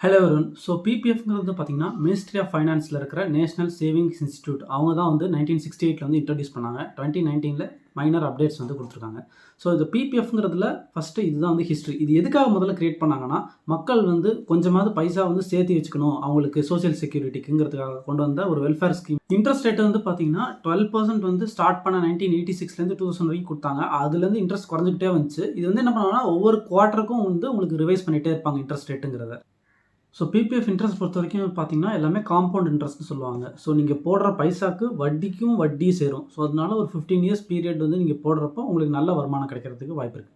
Hello Varun. So பிபிஎஃப்ங்கிறது பார்த்தீங்கன்னா ministry of ஃபைனான்ஸில் இருக்கிற national savings institute. அவங்க தான் வந்து 1968 வந்து இன்ட்ரடியூஸ் பண்ணாங்க. 2019 மைனர் அப்டேட்ஸ் வந்து கொடுத்துருக்காங்க. ஸோ இது பிபிஎஃப்ங்கிறதுல ஃபஸ்ட்டு இதுதான் வந்து ஹிஸ்ட்ரி. இது எதுக்காக முதல்ல கிரியேட் பண்ணாங்கன்னா, மக்கள் வந்து கொஞ்சமாவது பைசா வந்து சேர்த்து வச்சுக்கணும் அவங்களுக்கு சோசியல் செக்யூரிட்டிக்குங்கிறதுக்காக கொண்டு வந்த ஒரு வெல்ஃபேர் ஸ்கீம். இன்ட்ரெஸ்ட் ரேட் வந்து பார்த்தீங்கன்னா 12% வந்து ஸ்டார்ட் பண்ண 1986லேருந்து 2000 வரைக்கும் கொடுத்தாங்க. அதுலேருந்து இன்ட்ரெஸ்ட் குறைஞ்சிக்கிட்டே வந்துச்சு. இது வந்து என்ன பண்ணுவாங்கன்னா, ஒவ்வொரு குவார்ட்டருக்கும் வந்து உங்களுக்கு ரிவைஸ் பண்ணிகிட்டே இருப்பாங்க இன்ட்ரெஸ்ட் ரேட்டுங்கிறத. ஸோ பிபிஎஃப் இன்ட்ரெஸ்ட் பொறுத்த வரைக்கும் பார்த்தீங்கன்னா எல்லாமே காம்பவுண்ட் இன்ட்ரெஸ்ட்னு சொல்லுவாங்க. ஸோ நீங்கள் போடுற பைசாக்கு வட்டிக்கும் வட்டி சேரும். ஸோ அதனால ஒரு 15 இயர்ஸ் பீரியட் வந்து நீங்கள் போடுறப்போ உங்களுக்கு நல்ல வருமானம் கிடைக்கிறதுக்கு வாய்ப்பு இருக்குது.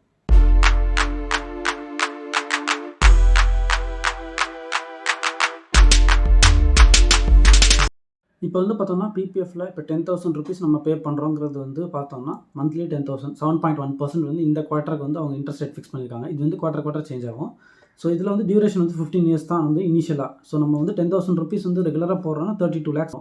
இப்போ வந்து பார்த்தோம்னா பிபிஎஃப்ல இப்போ 10,000 ருபீஸ் நம்ம பே பண்ணுறோங்கிறது வந்து பார்த்தோம்னா மந்த்லி 10,000 7.1% வந்து இந்த குவார்ட்டருக்கு வந்து அவங்க இன்ட்ரெஸ்ட் ரேட் ஃபிக்ஸ் பண்ணியிருக்காங்க. இது வந்து குவார்ட்டர் சேஞ்ச் ஆகும். ஸோ இதில் வந்து டியூரேஷன் வந்து 15 இயர்ஸ் தான் வந்து இனிஷியலாக. ஸோ நம்ம வந்து 10,000 ருபீஸ் வந்து ரெகுலராக போடுறோன்னா 32 lakhs.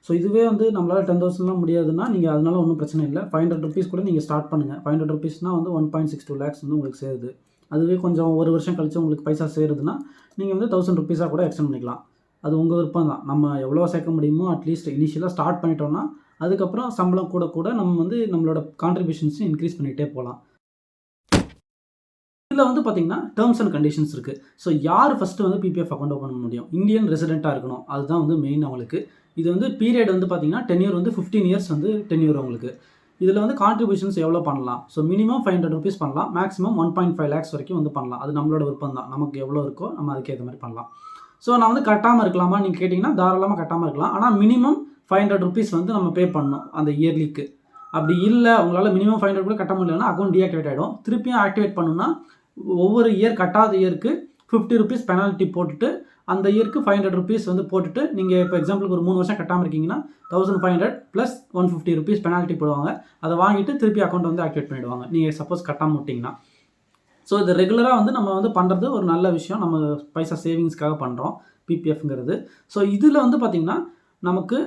ஸோ இதுவே வந்து நம்மளால் 10,000லாம் முடியாதுன்னா நீங்கள் அதனால ஒன்றும் பிரச்சனை இல்லை. 500 ருபீஸ் கூட நீங்கள் ஸ்டார்ட் பண்ணுங்கள். 500 ருபீஸ்னால் வந்து 1.62 lakhs வந்து உங்களுக்கு சேருது. அதுவே கொஞ்சம் ஒரு வருஷம் கழிச்சு உங்களுக்கு பைசா சேருதுன்னா நீங்கள் வந்து 1000 ருபீஸாக கூட எக்ஸ்டெண்ட் பண்ணிக்கலாம். அது உங்கள் விருப்பம் தான். நம்ம எவ்வளோ சேர்க்க முடியுமோ அட்லீஸ்ட் இனிஷியலாக ஸ்டார்ட் பண்ணிட்டோம்னா அதுக்கப்புறம் சம்பளம் கூட நம்ம வந்து நம்மளோட கான்ட்ரிபியூஷன்ஸையும் இன்க்ரீஸ் பண்ணிகிட்டே போகலாம். இதில் வந்து பார்த்தீங்கன்னா டேர்ம்ஸ் அண்ட் கண்டிஷன்ஸ் இருக்குது. ஸோ யார் ஃபஸ்ட்டு வந்து பிபிஎஃப் அக்கௌண்ட் ஓப்பன் பண்ண முடியும்? இந்தியன் ரெசிடெண்ட்டாக இருக்கணும். அதுதான் வந்து மெயின் அவங்களுக்கு. இது வந்து பீரியட் வந்து பார்த்தீங்கன்னா டென்யூர் வந்து 15 இயர்ஸ் வந்து டென்யூர் அவங்களுக்கு. இதில் வந்து கான்ட்ரிபியூஷன்ஸ் எவ்வளோ பண்ணலாம்? ஸோ மினிமம் 500 ருபீஸ் பண்ணலாம். மேக்ஸிமம் 1.5 lakhs வரைக்கும் வந்து பண்ணலாம். அது நம்மளோட விருப்பம் தான். நமக்கு எவ்வளோ இருக்கோ நம்ம அதுக்கேற்ற மாதிரி பண்ணலாம். ஸோ நான் வந்து கட்டாமல் இருக்கலாமா நீங்கள் கேட்டிங்கன்னா தாராளமாக கட்டாமல் இருக்கலாம். ஆனால் மினிமம் 500 ருபீஸ் வந்து நம்ம பே பண்ணணும் அந்த இயர்லிக்கு. அப்படி இல்லை உங்களால் மினிமம் 500 கூட கட்ட முடியலன்னா அக்கௌண்ட் டீஆக்டிவேட் ஆகிடும். திருப்பியும் ஆக்டிவேட் பண்ணணும்னா ஒவ்வொரு இயர் கட்டாத இயருக்கு 50 ருபீஸ் பெனால்ட்டி போட்டுட்டு அந்த இயருக்கு 500 ருபீஸ் வந்து போட்டுட்டு நீங்கள் இப்போ எக்ஸாம்பிளுக்கு ஒரு 3 வருஷம் கட்டாமல் இருக்கீங்கன்னா 1500 ப்ளஸ் 150 ருபீஸ் பெனால்ட்டி போடுவாங்க. அதை வாங்கிட்டு திருப்பி அக்கௌண்ட் வந்து ஆக்டிவேட் பண்ணிவிடுவாங்க நீங்கள் சப்போஸ் கட்டாமல் விட்டிங்கன்னா. ஸோ இது ரெகுலராக வந்து நம்ம வந்து பண்ணுறது ஒரு நல்ல விஷயம். நம்ம பைசா சேவிங்ஸ்க்காக பண்ணுறோம் பிபிஎஃப்ங்கிறது. ஸோ இதில் வந்து பார்த்திங்கன்னா நமக்கு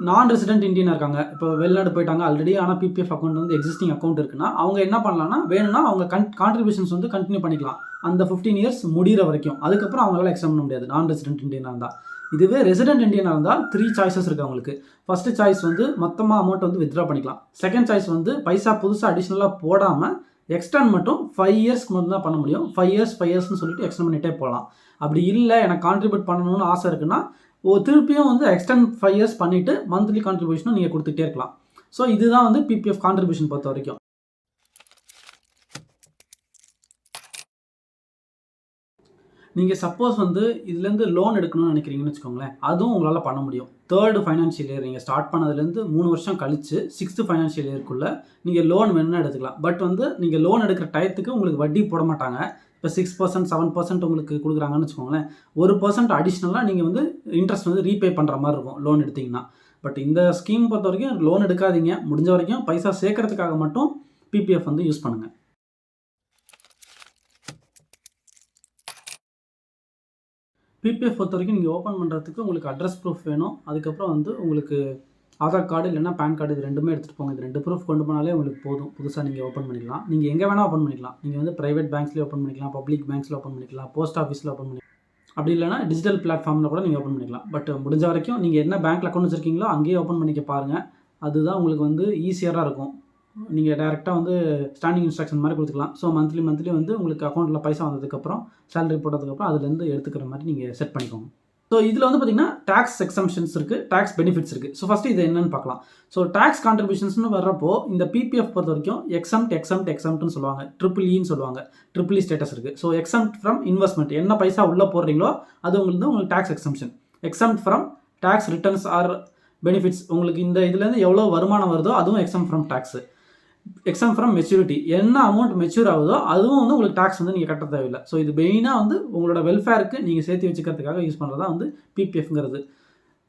நான் ரெசிடென்ட் இந்தியனாக இருக்காங்க. இப்போ வெளிநாடு போயிட்டாங்க ஆல்ரெடி. ஆனால் பிபிஎஃப் அக்கௌண்ட் வந்து எக்ஸிஸ்டிங் அக்கௌண்ட் இருக்குன்னா அவங்க என்ன பண்ணலாம்னா வேணும்னா அவங்க கான்ட்ரிபியூஷன்ஸ் வந்து கண்டினியூ பண்ணிக்கலாம் அந்த 15 இயர்ஸ் முடிகிற வரைக்கும். அதுக்கப்புறம் அவங்களால எக்ஸ்டெண்ட் பண்ண முடியாது நான் ரெசிடென்ட் இந்தியனாக இருந்தால். இதுவே ரெசிடென்ட் இந்தியனாக இருந்தால் 3 சாய்ஸஸ் இருக்குது அவங்களுக்கு. ஃபஸ்ட்டு சாய்ஸ் வந்து மொத்தமாக அமௌண்ட் வந்து வித்ட்ரா பண்ணிக்கலாம். செகண்ட் சாய்ஸ் வந்து பைசா புதுசாக அடிஷ்னலாக போடாமல் எக்ஸ்டெண்ட் மட்டும் 5 இயர்ஸ்க்கு மட்டும் தான் பண்ண முடியும். 5 இயர்ஸ்னு சொல்லிட்டு எக்ஸ்டெண்ட் பண்ணிகிட்டே போகலாம். அப்படி இல்லை எனக்கு கான்ட்ரிபியூட் பண்ணணும்னு ஆசை இருக்குன்னா திருப்பியும் வந்து எக்ஸ்டெண்ட் 5 இயர்ஸ் பண்ணிவிட்டு மந்த்லி கான்ட்ரிபியூஷனும் நீங்கள் கொடுத்துட்டே இருக்கலாம். ஸோ இதுதான் வந்து பிபிஎஃப் கான்ட்ரிபியூஷன் பொறுத்த வரைக்கும். நீங்கள் சப்போஸ் வந்து இதுலேருந்து லோன் எடுக்கணும்னு நினைக்கிறீங்கன்னு வச்சுக்கோங்களேன், அதுவும் உங்களால் பண்ண முடியும். 3rd ஃபைனான்ஷியல் இயர் நீங்கள் ஸ்டார்ட் பண்ணதுலேருந்து 3 வருஷம் கழிச்சு 6th ஃபைனான்ஷியல் இயர்க்குள்ளே நீங்கள் லோன் வேணும்னா எடுத்துக்கலாம். பட் வந்து நீங்கள் லோன் எடுக்கிற டயத்துக்கு உங்களுக்கு வட்டி போட மாட்டாங்க. இப்போ 6% 7% உங்களுக்கு கொடுக்குறாங்கன்னு வச்சுக்கோங்களேன், 1% அடிஷ்னலாக நீங்கள் வந்து இன்ட்ரெஸ்ட் வந்து ரீபே பண்ணுற மாதிரி இருக்கும் லோன் எடுத்திங்கன்னா. பட் இந்த ஸ்கீம் பொறுத்த வரைக்கும் லோன் எடுக்காதீங்க. முடிஞ்ச வரைக்கும் பைசா சேர்க்கறதுக்காக மட்டும் பிபிஎஃப் வந்து யூஸ் பண்ணுங்கள். பிபிஎஃப் பொறுத்த வரைக்கும் நீங்கள் ஓப்பன் பண்ணுறதுக்கு உங்களுக்கு அட்ரஸ் ப்ரூஃப் வேணும். அதுக்கப்புறம் வந்து உங்களுக்கு ஆதார் கார்டு இல்லைனா பேன் கார்டு இது ரெண்டுமே எடுத்துகிட்டு போங்க. இது 2 ப்ரூஃப் கொண்டு போனாலே உங்களுக்கு போதும். புதுசாக நீங்கள் ஓப்பன் பண்ணிக்கலாம். நீங்கள் எங்கே வேணால் ஓப்பன் பண்ணிக்கலாம். நீங்கள் வந்து ப்ரைவேட் பேங்க்ஸ்லேயே ஓப்பன் பண்ணிக்கலாம், பப்ளிக் பேங்க்ஸில் ஓப்பன் பண்ணிக்கலாம், போஸ்ட் ஆஃபீஸில் ஓப்பன் பண்ணிக்கலாம். அப்படி இல்லைனா டிஜிட்டல் பிளாட்ஃபார்மில் கூட நீங்கள் ஓப்பன் பண்ணிக்கலாம். பட் முடிஞ்ச வரைக்கும் நீங்கள் என்ன பேங்க்கில் அக்கௌண்ட் வச்சுருக்கீங்களோ அங்கேயே ஓப்பன் பண்ணிக்க பாருங்கள். அதுதான் உங்களுக்கு வந்து ஈஸியராக இருக்கும். நீங்கள் டேரெக்டாக வந்து ஸ்டாண்டிங் இன்ஸ்ட்ரக்ஷன் மாதிரி கொடுத்துக்கலாம். ஸோ மந்த்லி வந்து உங்களுக்கு அக்கௌண்ட்டில் பைசா வந்ததுக்கப்புறம் சேலரி போட்டதுக்கப்புறம் அதுலேருந்து எடுத்துக்கிற மாதிரி நீங்கள் செட் பண்ணிக்கோங்க. ஸோ இதில் வந்து பார்த்திங்கன்னா டேக்ஸ் எக்ஸம்ஷன்ஸ் இருக்குது, டேக்ஸ் பெனிஃபிட்ஸ் இருக்குது. ஸோ ஃபஸ்ட்டு இது என்னென்னு பார்க்கலாம். ஸோ டேக்ஸ் கான்ட்ரிபியூஷன்ஸ்னு வர்றப்போ இந்த பிபிஎஃப் பொறுத்த வரைக்கும் எக்ஸம்ட்னு சொல்லுவாங்க. EEன்னு சொல்லுவாங்க. EE ஸ்டேட்டஸ் இருக்குது. ஸோ எக்ஸம்ட் ஃப்ரம் இன்வெஸ்ட்மெண்ட் என்ன பைசா உள்ளே போடுறீங்களோ அது உங்களுக்கு tax exemption. Exempt from tax returns or benefits உங்களுக்கு இந்த இதுலேருந்து எவ்வளோ வருமானம் வருதோ அதுவும் exempt from tax. Exempt from maturity என்ன அமௌண்ட் மெச்சூர் ஆகுதோ அதுவும் வந்து உங்களுக்கு டேக்ஸ் வந்து நீங்கள் கட்ட தேவையில்லை. ஸோ இது மெயினாக வந்து உங்களோட வெல்ஃபேருக்கு நீங்கள் சேர்த்து வச்சுக்கிறதுக்காக யூஸ் பண்ணுறதா வந்து பிபிஎஃப்ங்கிறது.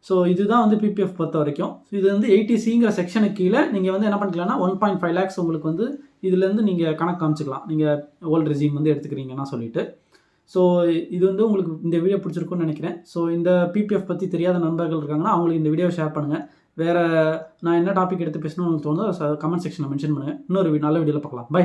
ஸோ இதுதான் வந்து பிபிஎஃப் பொறுத்த வரைக்கும். இது வந்து 80Cங்கிற செக்ஷனுக்கு கீழே நீங்கள் வந்து என்ன பண்ணிக்கலாம்னா 1.5 lakhs உங்களுக்கு வந்து இதுலேருந்து நீங்கள் கணக்கு காமிச்சிக்கலாம். நீங்கள் ஓல்டு ரெஜிம் வந்து எடுத்துக்கிறீங்கன்னா சொல்லிட்டு. ஸோ இது வந்து உங்களுக்கு இந்த வீடியோ பிடிச்சிருக்குன்னு நினைக்கிறேன். ஸோ இந்த பிபிஎஃப் பற்றி தெரியாத நண்பர்கள் இருக்காங்கன்னா அவங்களுக்கு இந்த வீடியோ ஷேர் பண்ணுங்கள். வேறு நான் என்ன டாபிக் எடுத்து பேசணும்னு உங்களுக்கு தோணுதோ கமெண்ட் செக்ஷனில் மென்ஷன் பண்ணுங்கள். இன்னொரு நல்ல வீடியோவில் பார்க்கலாம். பை.